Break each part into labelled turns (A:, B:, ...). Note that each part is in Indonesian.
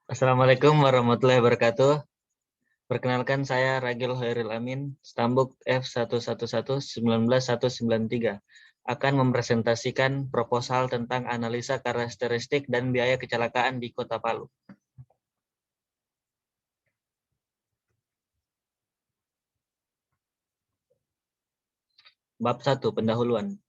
A: Assalamualaikum warahmatullahi wabarakatuh. Perkenalkan saya Ragil Hoiril Amin, Stambuk F11119193 akan mempresentasikan proposal tentang analisa karakteristik dan biaya kecelakaan di Kota Palu. Bab 1, pendahuluan.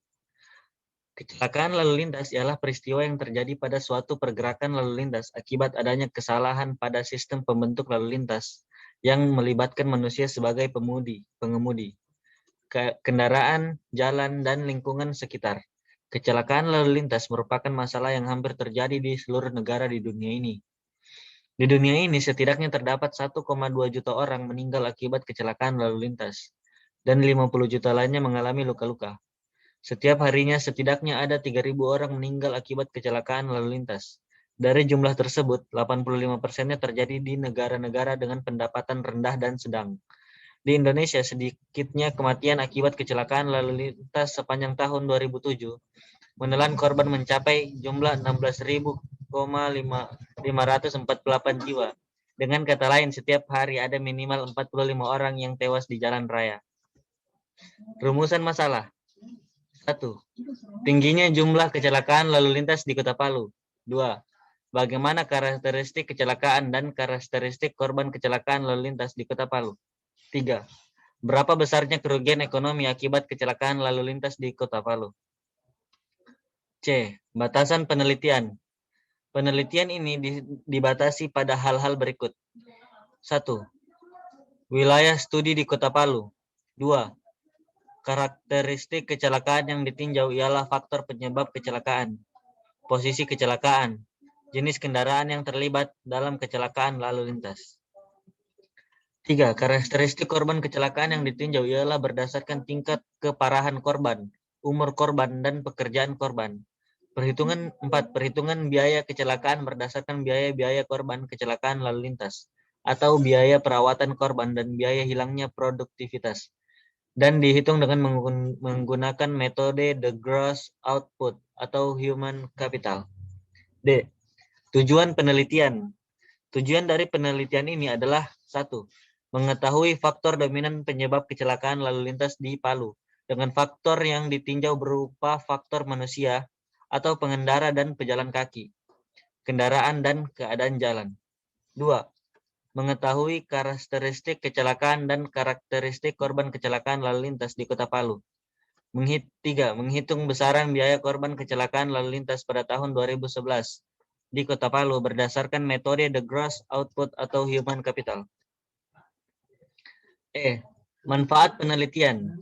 A: Kecelakaan lalu lintas ialah peristiwa yang terjadi pada suatu pergerakan lalu lintas akibat adanya kesalahan pada sistem pembentuk lalu lintas yang melibatkan manusia sebagai pengemudi, kendaraan, jalan, dan lingkungan sekitar. Kecelakaan lalu lintas merupakan masalah yang hampir terjadi di seluruh negara di dunia ini. Di dunia ini setidaknya terdapat 1,2 juta orang meninggal akibat kecelakaan lalu lintas, dan 50 juta lainnya mengalami luka-luka. Setiap harinya setidaknya ada 3.000 orang meninggal akibat kecelakaan lalu lintas. Dari jumlah tersebut, 85%-nya terjadi di negara-negara dengan pendapatan rendah dan sedang. Di Indonesia, sedikitnya kematian akibat kecelakaan lalu lintas sepanjang tahun 2007 menelan korban mencapai jumlah 16.548 jiwa. Dengan kata lain, setiap hari ada minimal 45 orang yang tewas di jalan raya. Rumusan masalah. 1. Tingginya jumlah kecelakaan lalu lintas di Kota Palu. 2. Bagaimana karakteristik kecelakaan dan karakteristik korban kecelakaan lalu lintas di Kota Palu. 3. Berapa besarnya kerugian ekonomi akibat kecelakaan lalu lintas di Kota Palu? C. Batasan penelitian. Penelitian ini dibatasi pada hal-hal berikut. 1. Wilayah studi di Kota Palu. 2. Karakteristik kecelakaan yang ditinjau ialah faktor penyebab kecelakaan, posisi kecelakaan, jenis kendaraan yang terlibat dalam kecelakaan lalu lintas. 3. Karakteristik korban kecelakaan yang ditinjau ialah berdasarkan tingkat keparahan korban, umur korban, dan pekerjaan korban. 4. Perhitungan biaya kecelakaan berdasarkan biaya-biaya korban kecelakaan lalu lintas, atau biaya perawatan korban dan biaya hilangnya produktivitas, dan dihitung dengan menggunakan metode the gross output atau human capital. D. Tujuan penelitian. Tujuan dari penelitian ini adalah 1. Mengetahui faktor dominan penyebab kecelakaan lalu lintas di Palu, dengan faktor yang ditinjau berupa faktor manusia atau pengendara dan pejalan kaki, kendaraan dan keadaan jalan. 2. Mengetahui karakteristik kecelakaan dan karakteristik korban kecelakaan lalu lintas di Kota Palu. 3. Menghitung besaran biaya korban kecelakaan lalu lintas pada tahun 2011 di Kota Palu berdasarkan metode the gross output atau human capital. E. Manfaat penelitian.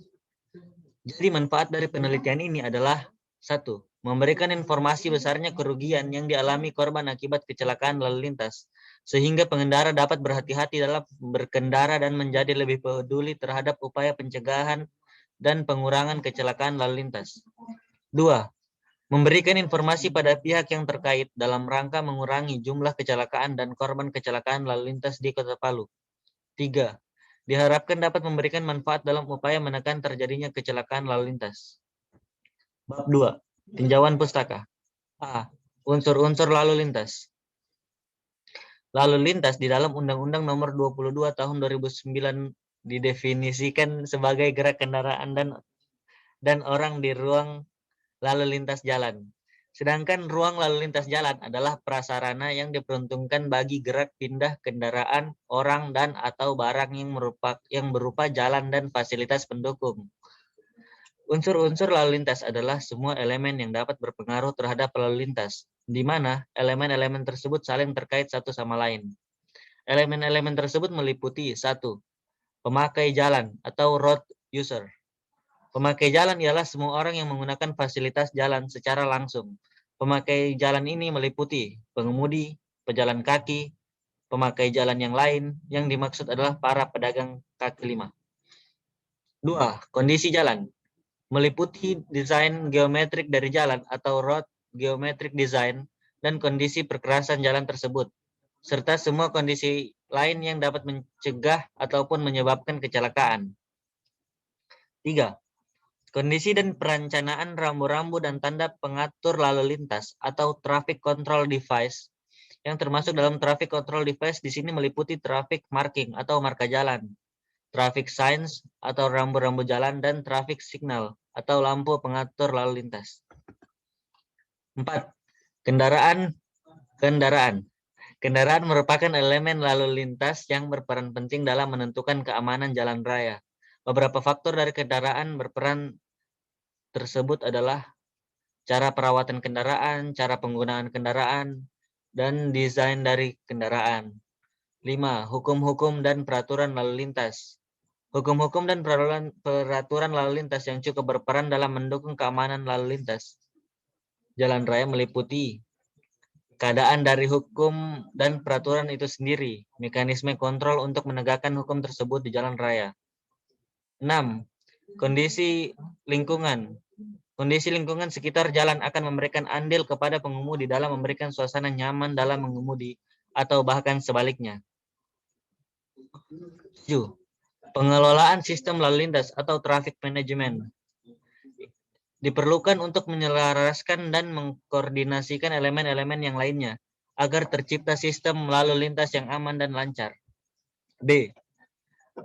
A: Jadi manfaat dari penelitian ini adalah 1. Memberikan informasi besarnya kerugian yang dialami korban akibat kecelakaan lalu lintas, sehingga pengendara dapat berhati-hati dalam berkendara dan menjadi lebih peduli terhadap upaya pencegahan dan pengurangan kecelakaan lalu lintas. 2. Memberikan informasi pada pihak yang terkait dalam rangka mengurangi jumlah kecelakaan dan korban kecelakaan lalu lintas di Kota Palu. 3. Diharapkan dapat memberikan manfaat dalam upaya menekan terjadinya kecelakaan lalu lintas. Bab 2. Tinjauan pustaka. A. Unsur-unsur lalu lintas. Lalu lintas di dalam Undang-Undang Nomor 22 Tahun 2009 didefinisikan sebagai gerak kendaraan dan orang di ruang lalu lintas jalan. Sedangkan ruang lalu lintas jalan adalah prasarana yang diperuntukkan bagi gerak pindah kendaraan, orang, dan atau barang yang berupa jalan dan fasilitas pendukung. Unsur-unsur lalu lintas adalah semua elemen yang dapat berpengaruh terhadap lalu lintas, di mana elemen-elemen tersebut saling terkait satu sama lain. Elemen-elemen tersebut meliputi 1. Pemakai jalan atau road user. Pemakai jalan ialah semua orang yang menggunakan fasilitas jalan secara langsung. Pemakai jalan ini meliputi pengemudi, pejalan kaki, pemakai jalan yang lain, yang dimaksud adalah para pedagang kaki lima. 2. Kondisi jalan. Meliputi desain geometrik dari jalan atau road geometric design dan kondisi perkerasan jalan tersebut, serta semua kondisi lain yang dapat mencegah ataupun menyebabkan kecelakaan. 3. Kondisi dan perencanaan rambu-rambu dan tanda pengatur lalu lintas atau traffic control device Yang termasuk dalam traffic control device di sini meliputi traffic marking atau marka jalan, traffic signs atau rambu-rambu jalan, dan traffic signal atau lampu pengatur lalu lintas. 4. Kendaraan. Kendaraan merupakan elemen lalu lintas yang berperan penting dalam menentukan keamanan jalan raya. Beberapa faktor dari kendaraan berperan tersebut adalah cara perawatan kendaraan, cara penggunaan kendaraan, dan desain dari kendaraan. 5. Hukum-hukum dan peraturan lalu lintas. Hukum-hukum dan peraturan lalu lintas yang cukup berperan dalam mendukung keamanan lalu lintas jalan raya meliputi keadaan dari hukum dan peraturan itu sendiri, mekanisme kontrol untuk menegakkan hukum tersebut di jalan raya. 6. Kondisi lingkungan. Kondisi lingkungan sekitar jalan akan memberikan andil kepada pengemudi dalam memberikan suasana nyaman dalam mengemudi atau bahkan sebaliknya. 7. Pengelolaan sistem lalu lintas atau traffic management diperlukan untuk menyelaraskan dan mengkoordinasikan elemen-elemen yang lainnya agar tercipta sistem lalu lintas yang aman dan lancar. B.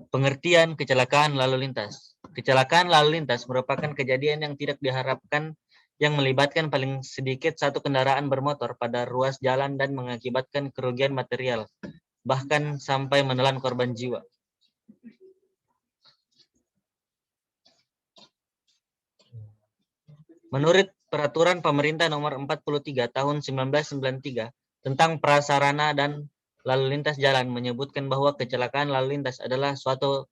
A: Pengertian kecelakaan lalu lintas. Kecelakaan lalu lintas merupakan kejadian yang tidak diharapkan yang melibatkan paling sedikit satu kendaraan bermotor pada ruas jalan dan mengakibatkan kerugian material, bahkan sampai menelan korban jiwa. Menurut Peraturan Pemerintah Nomor 43 Tahun 1993 tentang prasarana dan lalu lintas jalan menyebutkan bahwa kecelakaan lalu lintas adalah suatu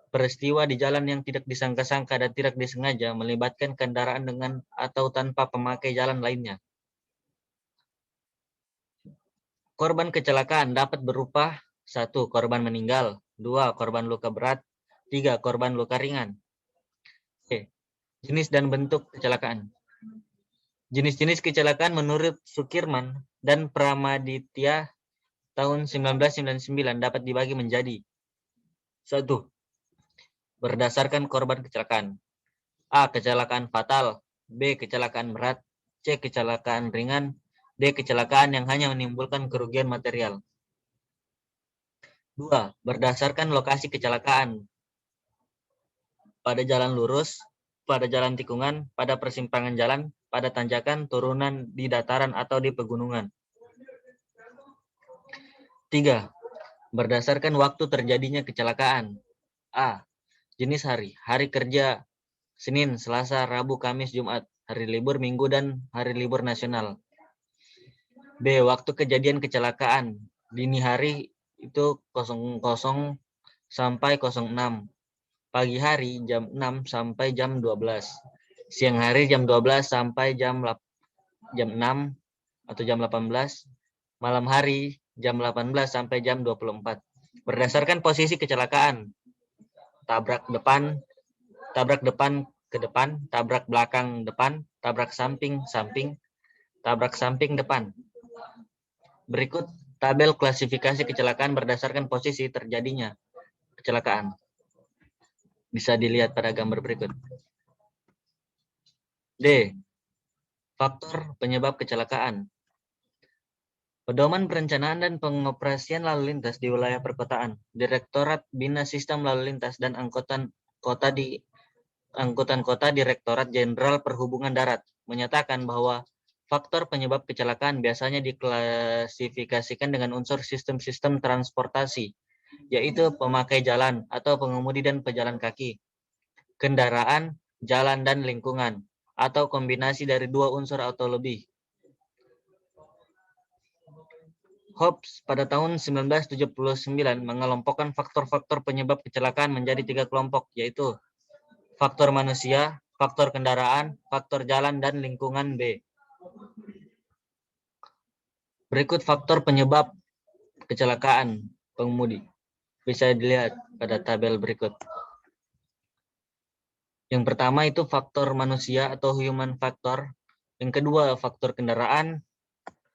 A: peristiwa di jalan yang tidak disangka-sangka dan tidak disengaja melibatkan kendaraan dengan atau tanpa pemakai jalan lainnya. Korban kecelakaan dapat berupa 1. Korban meninggal, 2. Korban luka berat, 3. Korban luka ringan. Jenis dan bentuk kecelakaan. Jenis-jenis kecelakaan menurut Sukirman dan Pramaditya tahun 1999 dapat dibagi menjadi 1. Berdasarkan korban kecelakaan. A. Kecelakaan fatal, B. Kecelakaan berat, C. Kecelakaan ringan, D. Kecelakaan yang hanya menimbulkan kerugian material. 2. Berdasarkan lokasi kecelakaan. Pada jalan lurus, pada jalan tikungan, pada persimpangan jalan, pada tanjakan, turunan di dataran atau di pegunungan. 3. Berdasarkan waktu terjadinya kecelakaan. A. Jenis hari, hari kerja, Senin, Selasa, Rabu, Kamis, Jumat, hari libur Minggu, dan hari libur nasional. B. Waktu kejadian kecelakaan, dini hari itu 00 sampai 06. Pagi hari jam 6 sampai jam 12. Siang hari jam 12 sampai jam 6 atau jam 18. Malam hari jam 18 sampai jam 24. Berdasarkan posisi kecelakaan. Tabrak depan ke depan, tabrak belakang depan, tabrak samping, tabrak samping depan. Berikut tabel klasifikasi kecelakaan berdasarkan posisi terjadinya kecelakaan. Bisa dilihat pada gambar berikut. D. Faktor penyebab kecelakaan. Pedoman Perencanaan dan Pengoperasian Lalu Lintas di Wilayah Perkotaan, Direktorat Bina Sistem Lalu Lintas dan Angkutan Kota Direktorat Jenderal Perhubungan Darat menyatakan bahwa faktor penyebab kecelakaan biasanya diklasifikasikan dengan unsur sistem-sistem transportasi, yaitu pemakai jalan atau pengemudi dan pejalan kaki, kendaraan, jalan, dan lingkungan, atau kombinasi dari dua unsur atau lebih. Hobbs pada tahun 1979 mengelompokkan faktor-faktor penyebab kecelakaan menjadi 3 kelompok, yaitu faktor manusia, faktor kendaraan, faktor jalan, dan lingkungan B. Berikut faktor penyebab kecelakaan pengemudi. Bisa dilihat pada tabel berikut. Yang pertama itu faktor manusia atau human factor. Yang kedua faktor kendaraan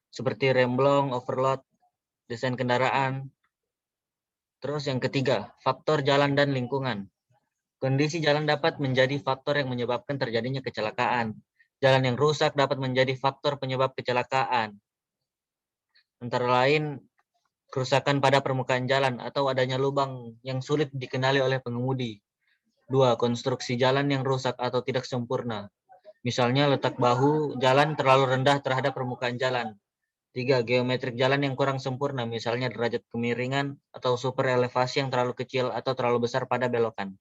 A: seperti remblong, overload, desain kendaraan. Terus yang ketiga, faktor jalan dan lingkungan. Kondisi jalan dapat menjadi faktor yang menyebabkan terjadinya kecelakaan. Jalan yang rusak dapat menjadi faktor penyebab kecelakaan. antara lain kerusakan pada permukaan jalan atau adanya lubang yang sulit dikenali oleh pengemudi. 2. Konstruksi jalan yang rusak atau tidak sempurna. Misalnya letak bahu jalan terlalu rendah terhadap permukaan jalan. 3. Geometrik jalan yang kurang sempurna, misalnya derajat kemiringan atau super elevasi yang terlalu kecil atau terlalu besar pada belokan.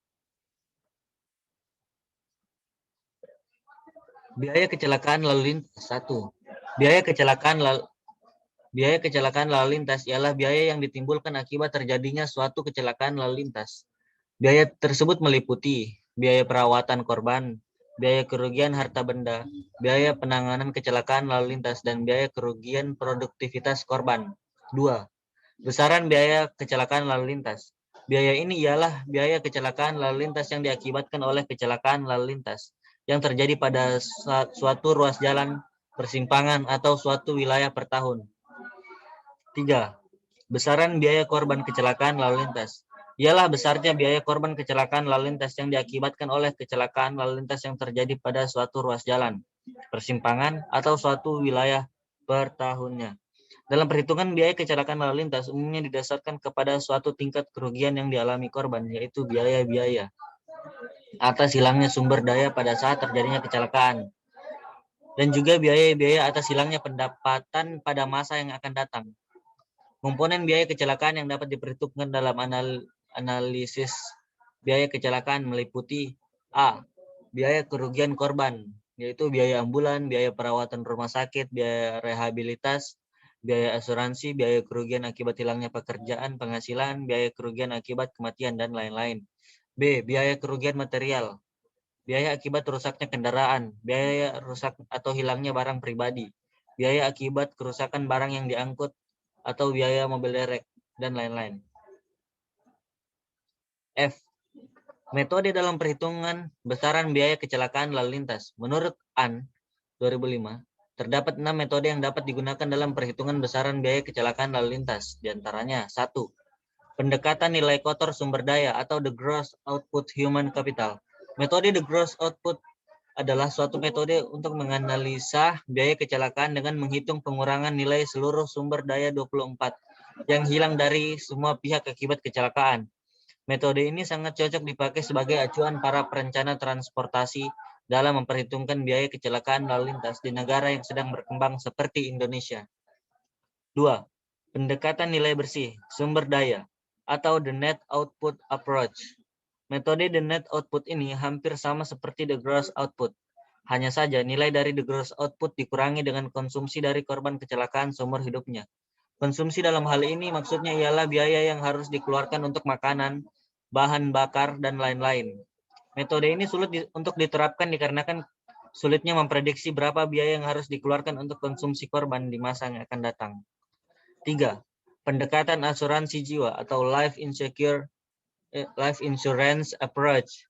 A: Biaya kecelakaan lalu lintas. 1. Biaya kecelakaan lalu lintas ialah biaya yang ditimbulkan akibat terjadinya suatu kecelakaan lalu lintas. Biaya tersebut meliputi biaya perawatan korban, biaya kerugian harta benda, biaya penanganan kecelakaan lalu lintas, dan biaya kerugian produktivitas korban. 2. Besaran biaya kecelakaan lalu lintas. Biaya ini ialah biaya kecelakaan lalu lintas yang diakibatkan oleh kecelakaan lalu lintas yang terjadi pada suatu ruas jalan, persimpangan, atau suatu wilayah per tahun. 3. Besaran biaya korban kecelakaan lalu lintas. Ialah besarnya biaya korban kecelakaan lalu lintas yang diakibatkan oleh kecelakaan lalu lintas yang terjadi pada suatu ruas jalan, persimpangan, atau suatu wilayah per tahunnya. Dalam perhitungan biaya kecelakaan lalu lintas umumnya didasarkan kepada suatu tingkat kerugian yang dialami korban, yaitu biaya-biaya atas hilangnya sumber daya pada saat terjadinya kecelakaan, dan juga biaya-biaya atas hilangnya pendapatan pada masa yang akan datang. Komponen biaya kecelakaan yang dapat diperhitungkan dalam analisis biaya kecelakaan meliputi A. Biaya kerugian korban, yaitu biaya ambulan, biaya perawatan rumah sakit, biaya rehabilitas, biaya asuransi, biaya kerugian akibat hilangnya pekerjaan, penghasilan, biaya kerugian akibat kematian, dan lain-lain. B. Biaya kerugian material, biaya akibat rusaknya kendaraan, biaya rusak atau hilangnya barang pribadi, biaya akibat kerusakan barang yang diangkut, atau biaya mobil derek, dan lain-lain. F. Metode dalam perhitungan besaran biaya kecelakaan lalu lintas. Menurut An, 2005, terdapat 6 metode yang dapat digunakan dalam perhitungan besaran biaya kecelakaan lalu lintas. Di antaranya, 1. Pendekatan nilai kotor sumber daya atau the gross output human capital. Metode the gross output adalah suatu metode untuk menganalisa biaya kecelakaan dengan menghitung pengurangan nilai seluruh sumber daya 24 yang hilang dari semua pihak akibat kecelakaan. Metode ini sangat cocok dipakai sebagai acuan para perencana transportasi dalam memperhitungkan biaya kecelakaan lalu lintas di negara yang sedang berkembang seperti Indonesia. 2. Pendekatan nilai bersih sumber daya atau the net output approach. Metode the net output ini hampir sama seperti the gross output. Hanya saja nilai dari the gross output dikurangi dengan konsumsi dari korban kecelakaan seumur hidupnya. Konsumsi dalam hal ini maksudnya ialah biaya yang harus dikeluarkan untuk makanan, bahan bakar, dan lain-lain. Metode ini sulit untuk diterapkan dikarenakan sulitnya memprediksi berapa biaya yang harus dikeluarkan untuk konsumsi korban di masa yang akan datang. 3. Pendekatan asuransi jiwa atau life insurance approach.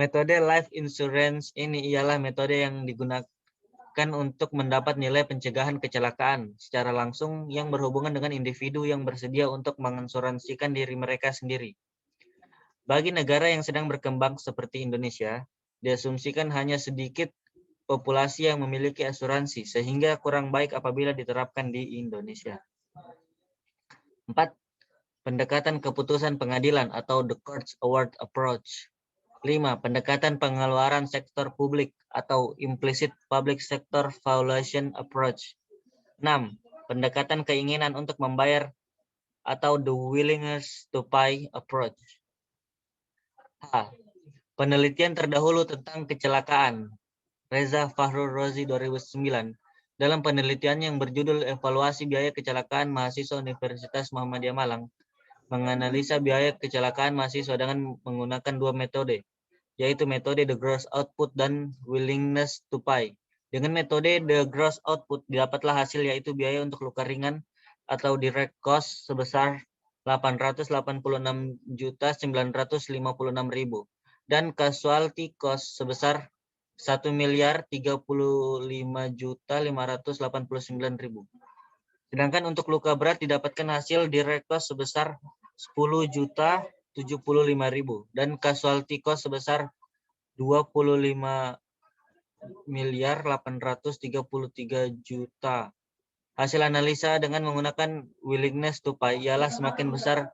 A: Metode life insurance ini ialah metode yang digunakan untuk mendapat nilai pencegahan kecelakaan secara langsung yang berhubungan dengan individu yang bersedia untuk mengasuransikan diri mereka sendiri. Bagi negara yang sedang berkembang seperti Indonesia, diasumsikan hanya sedikit populasi yang memiliki asuransi, sehingga kurang baik apabila diterapkan di Indonesia. 4. Pendekatan keputusan pengadilan atau the courts award approach. 5. Pendekatan pengeluaran sektor publik atau implicit public sector valuation approach. 6. Pendekatan keinginan untuk membayar atau the willingness to pay approach. A. Penelitian terdahulu tentang kecelakaan. Reza Fahrul Razi 2009. Dalam penelitian yang berjudul Evaluasi Biaya Kecelakaan Mahasiswa Universitas Muhammadiyah Malang, menganalisa biaya kecelakaan mahasiswa dengan menggunakan 2 metode, yaitu metode the gross output dan willingness to pay. Dengan metode the gross output didapatlah hasil yaitu biaya untuk luka ringan atau direct cost sebesar 886.956.000 dan casualty cost sebesar 1.035.589.000. Sedangkan untuk luka berat didapatkan hasil direct cost sebesar 10.075.000 dan casualty cost sebesar 25.833.000.000. Hasil analisa dengan menggunakan willingness to pay ialah semakin besar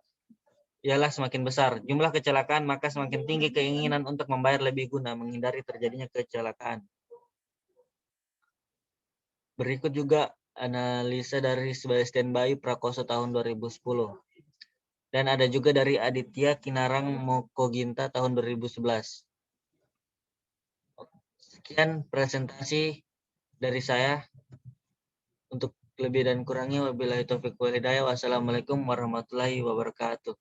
A: jumlah kecelakaan, maka semakin tinggi keinginan untuk membayar lebih guna menghindari terjadinya kecelakaan. Berikut juga analisa dari Sebastian Bayu Prakoso tahun 2010. Dan ada juga dari Aditya Kinarang Mokoginta tahun 2011. Sekian presentasi dari saya. Untuk lebih dan kurangnya wabillahi taufiq wal hidayah. Wassalamualaikum warahmatullahi wabarakatuh.